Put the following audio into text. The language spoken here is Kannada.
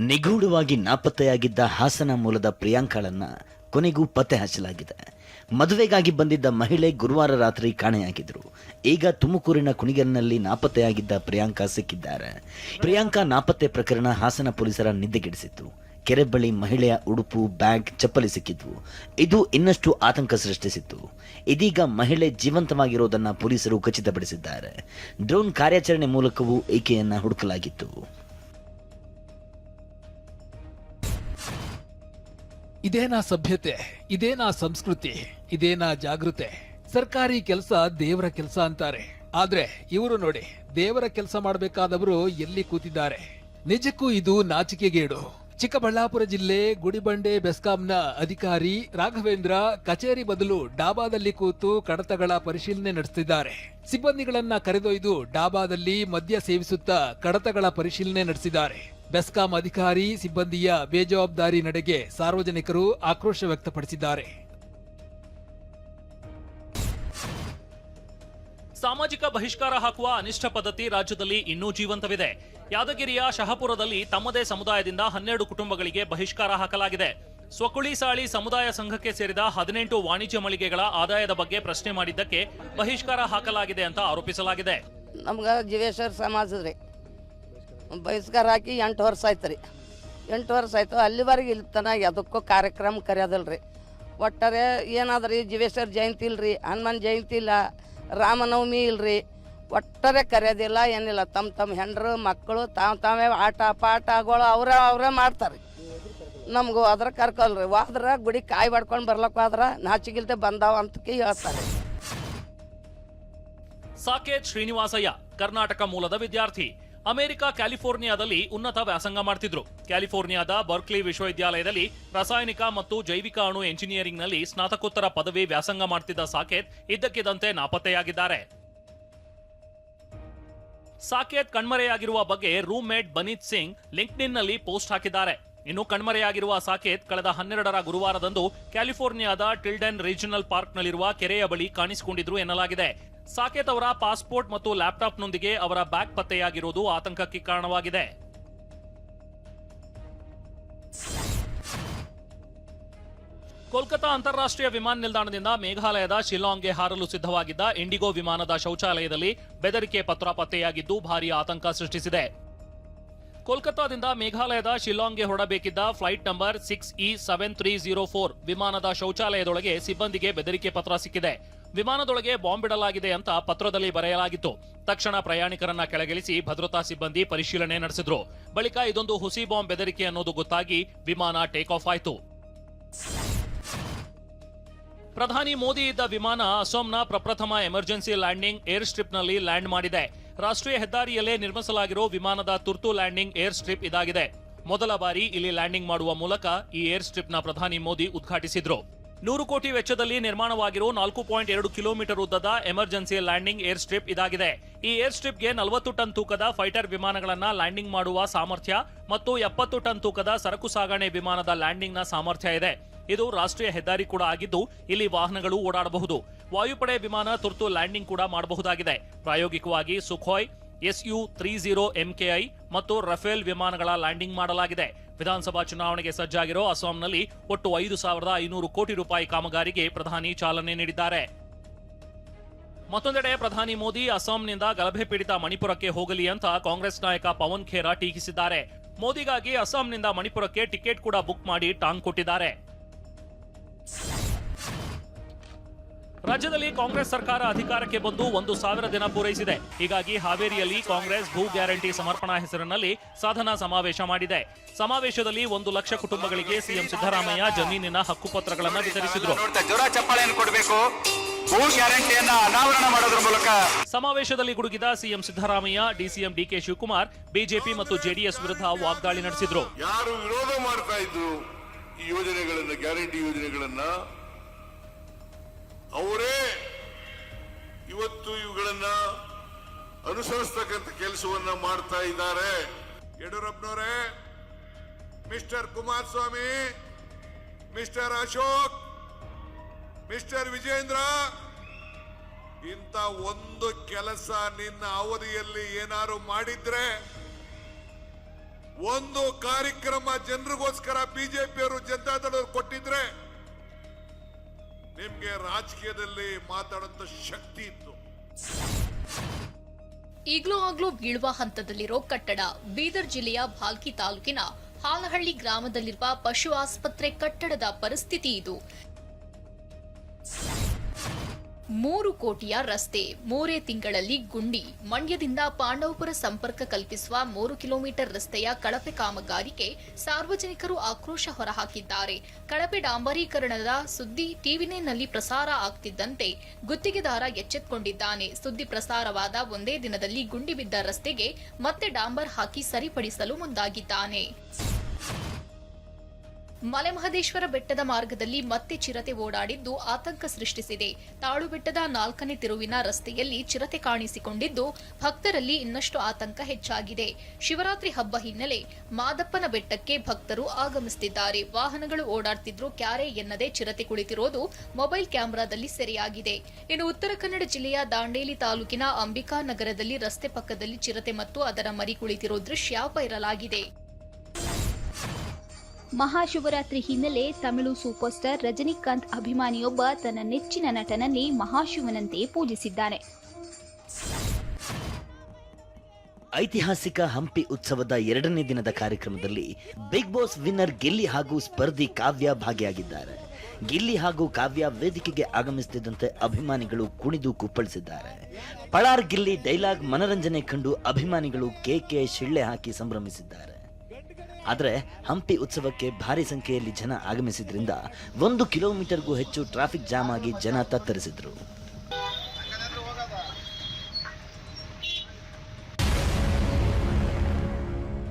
ನಿಗೂಢವಾಗಿ ನಾಪತ್ತೆಯಾಗಿದ್ದ ಹಾಸನ ಮೂಲದ ಪ್ರಿಯಾಂಕಾಳನ್ನ ಕೊನೆಗೂ ಪತ್ತೆ ಹಚ್ಚಲಾಗಿದೆ. ಮದುವೆಗಾಗಿ ಬಂದಿದ್ದ ಮಹಿಳೆ ಗುರುವಾರ ರಾತ್ರಿ ಕಾಣೆಯಾಗಿದ್ರು. ಈಗ ತುಮಕೂರಿನ ಕುಣಿಗಲ್ನಲ್ಲಿ ನಾಪತ್ತೆಯಾಗಿದ್ದ ಪ್ರಿಯಾಂಕಾ ಸಿಕ್ಕಿದ್ದಾರೆ. ಪ್ರಿಯಾಂಕಾ ನಾಪತ್ತೆ ಪ್ರಕರಣ ಹಾಸನ ಪೊಲೀಸರ ನಿದ್ದೆಗೆಡಿಸಿತ್ತು. ಕೆರೆ ಬಳಿ ಮಹಿಳೆಯ ಉಡುಪು, ಬ್ಯಾಗ್, ಚಪ್ಪಲಿ ಸಿಕ್ಕಿದ್ವು. ಇದು ಇನ್ನಷ್ಟು ಆತಂಕ ಸೃಷ್ಟಿಸಿತ್ತು. ಇದೀಗ ಮಹಿಳೆ ಜೀವಂತವಾಗಿರೋದನ್ನ ಪೊಲೀಸರು ಖಚಿತಪಡಿಸಿದ್ದಾರೆ. ಡ್ರೋನ್ ಕಾರ್ಯಾಚರಣೆ ಮೂಲಕವೂ ಈಕೆಯನ್ನ ಹುಡುಕಲಾಗಿತ್ತು. ಇದೇನಾ ಸಭ್ಯತೆ, ಇದೇನಾ ಸಂಸ್ಕೃತಿ, ಇದೇನಾ ಜಾಗೃತೆ? ಸರ್ಕಾರಿ ಕೆಲಸ ದೇವರ ಕೆಲಸ ಅಂತಾರೆ, ಆದ್ರೆ ಇವರು ನೋಡಿ, ದೇವರ ಕೆಲಸ ಮಾಡಬೇಕಾದವರು ಎಲ್ಲಿ ಕೂತಿದ್ದಾರೆ? ನಿಜಕ್ಕೂ ಇದು ನಾಚಿಕೆಗೇಡು. ಚಿಕ್ಕಬಳ್ಳಾಪುರ ಜಿಲ್ಲೆ ಗುಡಿಬಂಡೆ ಬೆಸ್ಕಾಂನ ಅಧಿಕಾರಿ ರಾಘವೇಂದ್ರ ಕಚೇರಿ ಬದಲು ಡಾಬಾದಲ್ಲಿ ಕೂತು ಕಡತಗಳ ಪರಿಶೀಲನೆ ನಡೆಸುತ್ತಿದ್ದಾರೆ. ಸಿಬ್ಬಂದಿಗಳನ್ನ ಕರೆದೊಯ್ದು ಡಾಬಾದಲ್ಲಿ ಮದ್ಯ ಸೇವಿಸುತ್ತಾ ಕಡತಗಳ ಪರಿಶೀಲನೆ ನಡೆಸಿದ್ದಾರೆ. ಬೆಸ್ಕಾಂ ಅಧಿಕಾರಿ ಸಿಬ್ಬಂದಿಯ ಬೇಜವಾಬ್ದಾರಿ ನಡೆಗೆ ಸಾರ್ವಜನಿಕರು ಆಕ್ರೋಶ ವ್ಯಕ್ತಪಡಿಸಿದ್ದಾರೆ. ಸಾಮಾಜಿಕ ಬಹಿಷ್ಕಾರ ಹಾಕುವ ಅನಿಷ್ಟ ಪದ್ಧತಿ ರಾಜ್ಯದಲ್ಲಿ ಇನ್ನೂ ಜೀವಂತವಿದೆ. ಯಾದಗಿರಿಯ ಶಹಪುರದಲ್ಲಿ ತಮ್ಮದೇ ಸಮುದಾಯದಿಂದ 12 ಕುಟುಂಬಗಳಿಗೆ ಬಹಿಷ್ಕಾರ ಹಾಕಲಾಗಿದೆ. ಸ್ವಕುಳಿಸಾಳಿ ಸಮುದಾಯ ಸಂಘಕ್ಕೆ ಸೇರಿದ 18 ವಾಣಿಜ್ಯ ಮಳಿಗೆಗಳ ಆದಾಯದ ಬಗ್ಗೆ ಪ್ರಶ್ನೆ ಮಾಡಿದ್ದಕ್ಕೆ ಬಹಿಷ್ಕಾರ ಹಾಕಲಾಗಿದೆ ಅಂತ ಆರೋಪಿಸಲಾಗಿದೆ. ನಮ್ಗೆ ಜೀವೇಶ್ವರ ಸಮಾಜದ್ರಿ ಬಹಿಷ್ಕಾರ ಹಾಕಿ 8 ವರ್ಷ ಆಯ್ತು ರೀ. 8 ವರ್ಷ ಆಯ್ತು. ಅಲ್ಲಿವರೆಗೆ ಇಲ್ಲಿ ತನ ಯಾವುದಕ್ಕೂ ಕಾರ್ಯಕ್ರಮ ಕರೆಯೋದಿಲ್ರಿ. ಒಟ್ಟಾರೆ ಏನಾದ್ರಿ ಜೀವೇಶ್ವರ ಜಯಂತಿ ಇಲ್ರಿ, ಹನುಮಾನ್ ಜಯಂತಿ ಇಲ್ಲ, ರಾಮನವಮಿ ಇಲ್ರಿ, ಒಟ್ಟಾರೆ ಕರೆಯೋದಿಲ್ಲ, ಏನಿಲ್ಲ. ತಮ್ಮ ಹೆಂಡ್ರು ಮಕ್ಕಳು ತಾವೇ ಆಟ ಪಾಠಗಳು ಅವರೇ ಮಾಡ್ತಾರೆ. ನಮಗೂ ಅದ್ರ ಕರ್ಕೊಲ್ರಿ. ಹೋದ್ರ ಗುಡಿ ಕಾಯಿ ಬಡ್ಕೊಂಡು ಬರ್ಲಕ್ಕೆ ಹೋದ್ರ ನಾಚಿಗಿಲ್ದೆ ಬಂದಾವ ಅಂತ ಹೇಳ್ತಾರೆ. ಸಾಕೇತ್ ಶ್ರೀನಿವಾಸಯ್ಯ ಕರ್ನಾಟಕ ಮೂಲದ ವಿದ್ಯಾರ್ಥಿ. ಅಮೆರಿಕ ಕ್ಯಾಲಿಫೋರ್ನಿಯಾದಲ್ಲಿ ಉನ್ನತ ವ್ಯಾಸಂಗ ಮಾಡ್ತಿದ್ರು. ಕ್ಯಾಲಿಫೋರ್ನಿಯಾದ ಬರ್ಕ್ಲಿ ವಿಶ್ವವಿದ್ಯಾಲಯದಲ್ಲಿ ರಾಸಾಯನಿಕ ಮತ್ತು ಜೈವಿಕ ಅಣು ಎಂಜಿನಿಯರಿಂಗ್ನಲ್ಲಿ ಸ್ನಾತಕೋತ್ತರ ಪದವಿ ವ್ಯಾಸಂಗ ಮಾಡ್ತಿದ್ದ ಸಾಕೇತ್ ಇದ್ದಕ್ಕಿದ್ದಂತೆ ನಾಪತ್ತೆಯಾಗಿದ್ದಾರೆ. ಸಾಕೇತ್ ಕಣ್ಮರೆಯಾಗಿರುವ ಬಗ್ಗೆ ರೂಮ್ ಮೇಟ್ ಬನೀತ್ ಸಿಂಗ್ ಲಿಂಕ್ಡ್ಇನ್ನಲ್ಲಿ ಪೋಸ್ಟ್ ಹಾಕಿದ್ದಾರೆ. ಇನ್ನು ಕಣ್ಮರೆಯಾಗಿರುವ ಸಾಕೇತ್ ಕಳೆದ 12ರ ಗುರುವಾರದಂದು ಕ್ಯಾಲಿಫೋರ್ನಿಯಾದ ಟಿಲ್ಡೆನ್ ರೀಜನಲ್ ಪಾರ್ಕ್ನಲ್ಲಿರುವ ಕೆರೆಯ ಬಳಿ ಕಾಣಿಸಿಕೊಂಡಿದ್ರು ಎನ್ನಲಾಗಿದೆ. ಸಾಕೇತ್ ಅವರ ಪಾಸ್ಪೋರ್ಟ್ ಮತ್ತು ಲ್ಯಾಪ್ಟಾಪ್ನೊಂದಿಗೆ ಅವರ ಬ್ಯಾಗ್ ಪತ್ತೆಯಾಗಿರುವುದು ಆತಂಕಕ್ಕೆ ಕಾರಣವಾಗಿದೆ. ಕೋಲ್ಕತಾ ಅಂತಾರಾಷ್ಟ್ರೀಯ ವಿಮಾನ ನಿಲ್ದಾಣದಿಂದ ಮೇಘಾಲಯದ ಶಿಲ್ಲಾಂಗ್ಗೆ ಹಾರಲು ಸಿದ್ಧವಾಗಿದ್ದ ಇಂಡಿಗೋ ವಿಮಾನದ ಶೌಚಾಲಯದಲ್ಲಿ ಬೆದರಿಕೆ ಪತ್ರ ಪತ್ತೆಯಾಗಿದ್ದು ಭಾರೀ ಆತಂಕ ಸೃಷ್ಟಿಸಿದೆ. ಕೋಲ್ಕತಾದಿಂದ ಮೇಘಾಲಯದ ಶಿಲ್ಲಾಂಗ್ಗೆ ಹೊರಡಬೇಕಿದ್ದ ಫ್ಲೈಟ್ ನಂಬರ್ 6E7304 ವಿಮಾನದ ಶೌಚಾಲಯದೊಳಗೆ ಸಿಬ್ಬಂದಿಗೆ ಬೆದರಿಕೆ ಪತ್ರ ಸಿಕ್ಕಿದೆ. ವಿಮಾನದೊಳಗೆ ಬಾಂಬ್ ಇಡಲಾಗಿದೆ ಅಂತ ಪತ್ರದಲ್ಲಿ ಬರೆಯಲಾಗಿತ್ತು. ತಕ್ಷಣ ಪ್ರಯಾಣಿಕರನ್ನ ಕೆಳಗಿಳಿಸಿ ಭದ್ರತಾ ಸಿಬ್ಬಂದಿ ಪರಿಶೀಲನೆ ನಡೆಸಿದ್ರು. ಬಳಿಕ ಇದೊಂದು ಹುಸಿ ಬಾಂಬ್ ಬೆದರಿಕೆ ಅನ್ನೋದು ಗೊತ್ತಾಗಿ ವಿಮಾನ ಟೇಕ್ ಆಫ್ ಆಯಿತು. ಪ್ರಧಾನಿ ಮೋದಿ ಇದ್ದ ವಿಮಾನ ಅಸ್ಸಾಂನ ಪ್ರಪ್ರಥಮ ಎಮರ್ಜೆನ್ಸಿ ಲ್ಯಾಂಡಿಂಗ್ ಏರ್ ಸ್ಟ್ರಿಪ್ನಲ್ಲಿ ಲ್ಯಾಂಡ್ ಮಾಡಿದೆ. ರಾಷ್ಟ್ರೀಯ ಹೆದ್ದಾರಿಯಲ್ಲೇ ನಿರ್ಮಿಸಲಾಗಿರೋ ವಿಮಾನದ ತುರ್ತು ಲ್ಯಾಂಡಿಂಗ್ ಏರ್ ಸ್ಟ್ರಿಪ್ ಇದಾಗಿದೆ. ಮೊದಲ ಬಾರಿ ಇಲ್ಲಿ ಲ್ಯಾಂಡಿಂಗ್ ಮಾಡುವ ಮೂಲಕ ಈ ಏರ್ ಸ್ಟ್ರಿಪ್ನ ಪ್ರಧಾನಿ ಮೋದಿ ಉದ್ಘಾಟಿಸಿದ್ರು. 100 ಕೋಟಿ ವೆಚ್ಚದಲ್ಲಿ ನಿರ್ಮಾಣವಾಗಿರೋ 4.2 ಕಿಲೋಮೀಟರ್ ಉದ್ದದ ಎಮರ್ಜೆನ್ಸಿ ಲ್ಯಾಂಡಿಂಗ್ ಏರ್ ಸ್ಟ್ರಿಪ್ ಇದಾಗಿದೆ. ಈ ಏರ್ ಸ್ಟ್ರಿಪ್ಗೆ 40 ಟನ್ ತೂಕದ ಫೈಟರ್ ವಿಮಾನಗಳನ್ನ ಲ್ಯಾಂಡಿಂಗ್ ಮಾಡುವ ಸಾಮರ್ಥ್ಯ ಮತ್ತು 70 ಟನ್ ತೂಕದ ಸರಕು ಸಾಗಣೆ ವಿಮಾನದ ಲ್ಯಾಂಡಿಂಗ್ನ ಸಾಮರ್ಥ್ಯ ಇದೆ. ಇದು ರಾಷ್ಟ್ರೀಯ ಹೆದ್ದಾರಿ ಕೂಡ ಆಗಿದ್ದು ಇಲ್ಲಿ ವಾಹನಗಳು ಓಡಾಡಬಹುದು. ವಾಯುಪಡೆ ವಿಮಾನ ತುರ್ತು ಲ್ಯಾಂಡಿಂಗ್ ಕೂಡ ಮಾಡಬಹುದಾಗಿದೆ. ಪ್ರಾಯೋಗಿಕವಾಗಿ ಸುಖೋಯ್ Su-30 MKI ಮತ್ತು ರಫೇಲ್ ವಿಮಾನಗಳ ಲ್ಯಾಂಡಿಂಗ್ ಮಾಡಲಾಗಿದೆ. ವಿಧಾನಸಭಾ ಚುನಾವಣೆಗೆ ಸಜ್ಜಾಗಿರೋ ಅಸ್ಸಾಂನಲ್ಲಿ ಒಟ್ಟು 5,500 ಕೋಟಿ ರೂಪಾಯಿ ಕಾಮಗಾರಿಗೆ ಪ್ರಧಾನಿ ಚಾಲನೆ ನೀಡಿದ್ದಾರೆ. ಮತ್ತೊಂದೆಡೆ ಪ್ರಧಾನಿ ಮೋದಿ ಅಸ್ಸಾಂನಿಂದ ಗಲಭೆ ಪೀಡಿತ ಮಣಿಪುರಕ್ಕೆ ಹೋಗಲಿ ಅಂತ ಕಾಂಗ್ರೆಸ್ ನಾಯಕ ಪವನ್ ಖೇರಾ ಟೀಕಿಸಿದ್ದಾರೆ. ಮೋದಿಗಾಗಿ ಅಸ್ಸಾಂನಿಂದ ಮಣಿಪುರಕ್ಕೆ ಟಿಕೆಟ್ ಕೂಡ ಬುಕ್ ಮಾಡಿ ಟಾಂಗ್ ಕೊಟ್ಟಿದ್ದಾರೆ. ರಾಜ್ಯದಲ್ಲಿ ಕಾಂಗ್ರೆಸ್ ಸರ್ಕಾರ ಅಧಿಕಾರಕ್ಕೆ ಬಂದು 1,000 ದಿನ ಪೂರೈಸಿದೆ. ಹೀಗಾಗಿ ಹಾವೇರಿಯಲ್ಲಿ ಕಾಂಗ್ರೆಸ್ ಭೂ ಗ್ಯಾರಂಟಿ ಸಮರ್ಪಣಾ ಹೆಸರಿನಲ್ಲಿ ಸಾಧನಾ ಸಮಾವೇಶ ಮಾಡಿದೆ. ಸಮಾವೇಶದಲ್ಲಿ 1 ಲಕ್ಷ ಕುಟುಂಬಗಳಿಗೆ ಸಿಎಂ ಸಿದ್ದರಾಮಯ್ಯ ಜಮೀನಿನ ಹಕ್ಕುಪತ್ರಗಳನ್ನು ವಿತರಿಸಿದರು. ಸಮಾವೇಶದಲ್ಲಿ ಗುಡುಗಿದ CM Siddaramaiah DCM DK Shivakumar BJP ಮತ್ತು ಜೆಡಿಎಸ್ ವಿರುದ್ಧ ವಾಗ್ದಾಳಿ ನಡೆಸಿದ್ರು. ಯಾರು ವಿರೋಧ ಮಾಡ್ತಾ ಇದ್ರು ಈ ಯೋಜನೆಗಳನ್ನ, ಗ್ಯಾರಂಟಿ ಯೋಜನೆಗಳನ್ನ, ಅವರೇ ಇವತ್ತು ಇವುಗಳನ್ನ ಅನುಸರಿಸತಕ್ಕಂಥ ಕೆಲಸವನ್ನ ಮಾಡ್ತಾ ಇದ್ದಾರೆ. ಯಡಿಯೂರಪ್ಪನವರೇ, mister Kumaraswamy, mister Ashok, mister Vijayendra, ಇಂಥ ಒಂದು ಕೆಲಸ ನಿನ್ನ ಅವಧಿಯಲ್ಲಿ ಏನಾರು ಮಾಡಿದ್ರೆ ಒಂದು ಕಾರ್ಯಕ್ರಮ ಜನರಿಗೋಸ್ಕರ ಬಿಜೆಪಿಯವರು ಜನತಾದಳವರು ಕೊಟ್ಟಿದ್ರೆ ನಿಮ್ಗೆ ರಾಜಕೀಯದಲ್ಲಿ ಮಾತಾಡುವಂತ ಶಕ್ತಿ ಇತ್ತು. ಈಗ್ಲೂ ಬೀಳುವ ಹಂತದಲ್ಲಿರೋ ಕಟ್ಟಡ ಬೀದರ್ ಜಿಲ್ಲೆಯ ಭಾಲ್ಕಿ ತಾಲೂಕಿನ ಹಾಲಹಳ್ಳಿ ಗ್ರಾಮದಲ್ಲಿರುವ ಪಶು ಆಸ್ಪತ್ರೆ ಕಟ್ಟಡದ ಪರಿಸ್ಥಿತಿ ಇದು. 3 ಕೋಟಿಯ ರಸ್ತೆ, 3 ತಿಂಗಳಲ್ಲಿ ಗುಂಡಿ. ಮಂಡ್ಯದಿಂದ ಪಾಂಡವಪುರ ಸಂಪರ್ಕ ಕಲ್ಪಿಸುವ 3 ಕಿಲೋಮೀಟರ್ ರಸ್ತೆಯ ಕಳಪೆ ಕಾಮಗಾರಿಗೆ ಸಾರ್ವಜನಿಕರು ಆಕ್ರೋಶ ಹೊರಹಾಕಿದ್ದಾರೆ. ಕಳಪೆ ಡಾಂಬರೀಕರಣದ ಸುದ್ದಿ ಟಿವಿನಲ್ಲಿ ಪ್ರಸಾರ ಆಗ್ತಿದ್ದಂತೆ ಗುತ್ತಿಗೆದಾರ ಎಚ್ಚೆತ್ತುಕೊಂಡಿದ್ದಾನೆ. ಸುದ್ದಿ ಪ್ರಸಾರವಾದ ಒಂದೇ ದಿನದಲ್ಲಿ ಗುಂಡಿ ಬಿದ್ದ ರಸ್ತೆಗೆ ಮತ್ತೆ ಡಾಂಬರ್ ಹಾಕಿ ಸರಿಪಡಿಸಲು ಮುಂದಾಗಿದ್ದಾನೆ. ಮಲೆಮಹದೇಶ್ವರ ಬೆಟ್ಟದ ಮಾರ್ಗದಲ್ಲಿ ಮತ್ತೆ ಚಿರತೆ ಓಡಾಡಿದ್ದು ಆತಂಕ ಸೃಷ್ಟಿಸಿದೆ. ತಾಳು ಬೆಟ್ಟದ 4ನೇ ತಿರುವಿನ ರಸ್ತೆಯಲ್ಲಿ ಚಿರತೆ ಕಾಣಿಸಿಕೊಂಡಿದ್ದು ಭಕ್ತರಲ್ಲಿ ಇನ್ನಷ್ಟು ಆತಂಕ ಹೆಚ್ಚಾಗಿದೆ. ಶಿವರಾತ್ರಿ ಹಬ್ಬ ಹಿನ್ನೆಲೆ ಮಾದಪ್ಪನ ಬೆಟ್ಟಕ್ಕೆ ಭಕ್ತರು ಆಗಮಿಸುತ್ತಿದ್ದಾರೆ. ವಾಹನಗಳು ಓಡಾಡ್ತಿದ್ರು ಕ್ಯಾರೆ ಎನ್ನದೆ ಚಿರತೆ ಕುಳಿತಿರೋದು ಮೊಬೈಲ್ ಕ್ಯಾಮೆರಾದಲ್ಲಿ ಸೆರೆಯಾಗಿದೆ. ಇನ್ನು ಉತ್ತರ ಕನ್ನಡ ಜಿಲ್ಲೆಯ ದಾಂಡೇಲಿ ತಾಲೂಕಿನ ಅಂಬಿಕಾ ನಗರದಲ್ಲಿ ರಸ್ತೆ ಪಕ್ಕದಲ್ಲಿ ಚಿರತೆ ಮತ್ತು ಅದರ ಮರಿ ಕುಳಿತಿರೋ ದೃಶ್ಯ ವೈರಲ್ ಆಗಿದೆ. ಮಹಾಶಿವರಾತ್ರಿ ಹಿನ್ನೆಲೆ ತಮಿಳು ಸೂಪರ್ ಸ್ಟಾರ್ ರಜನಿಕಾಂತ್ ಅಭಿಮಾನಿಯೊಬ್ಬ ತನ್ನ ನೆಚ್ಚಿನ ನಟನನ್ನೇ ಮಹಾಶಿವನಂತೆ ಪೂಜಿಸಿದ್ದಾನೆ. ಐತಿಹಾಸಿಕ ಹಂಪಿ ಉತ್ಸವದ 2ನೇ ದಿನದ ಕಾರ್ಯಕ್ರಮದಲ್ಲಿ ಬಿಗ್ ಬಾಸ್ ವಿನ್ನರ್ ಗಿಲ್ಲಿ ಹಾಗೂ ಸ್ಪರ್ಧಿ ಕಾವ್ಯ ಭಾಗಿಯಾಗಿದ್ದಾರೆ. ಗಿಲ್ಲಿ ಹಾಗೂ ಕಾವ್ಯ ವೇದಿಕೆಗೆ ಆಗಮಿಸುತ್ತಿದ್ದಂತೆ ಅಭಿಮಾನಿಗಳು ಕುಣಿದು ಕುಪ್ಪಳಿಸಿದ್ದಾರೆ. ಪಳಾರ್ ಗಿಲ್ಲಿ ಡೈಲಾಗ್ ಮನರಂಜನೆ ಕಂಡು ಅಭಿಮಾನಿಗಳು ಕೇಕೆ ಶಿಳ್ಳೆ ಹಾಕಿ ಸಂಭ್ರಮಿಸಿದ್ದಾರೆ. ಆದರೆ ಹಂಪಿ ಉತ್ಸವಕ್ಕೆ ಭಾರಿ ಸಂಖ್ಯೆಯಲ್ಲಿ ಜನ ಆಗಮಿಸಿದ್ರಿಂದ 1 ಕಿಲೋಮೀಟರ್ಗೂ ಹೆಚ್ಚು ಟ್ರಾಫಿಕ್ ಜಾಮ್ ಆಗಿ ಜನ ತತ್ತರಿಸಿದ್ರು.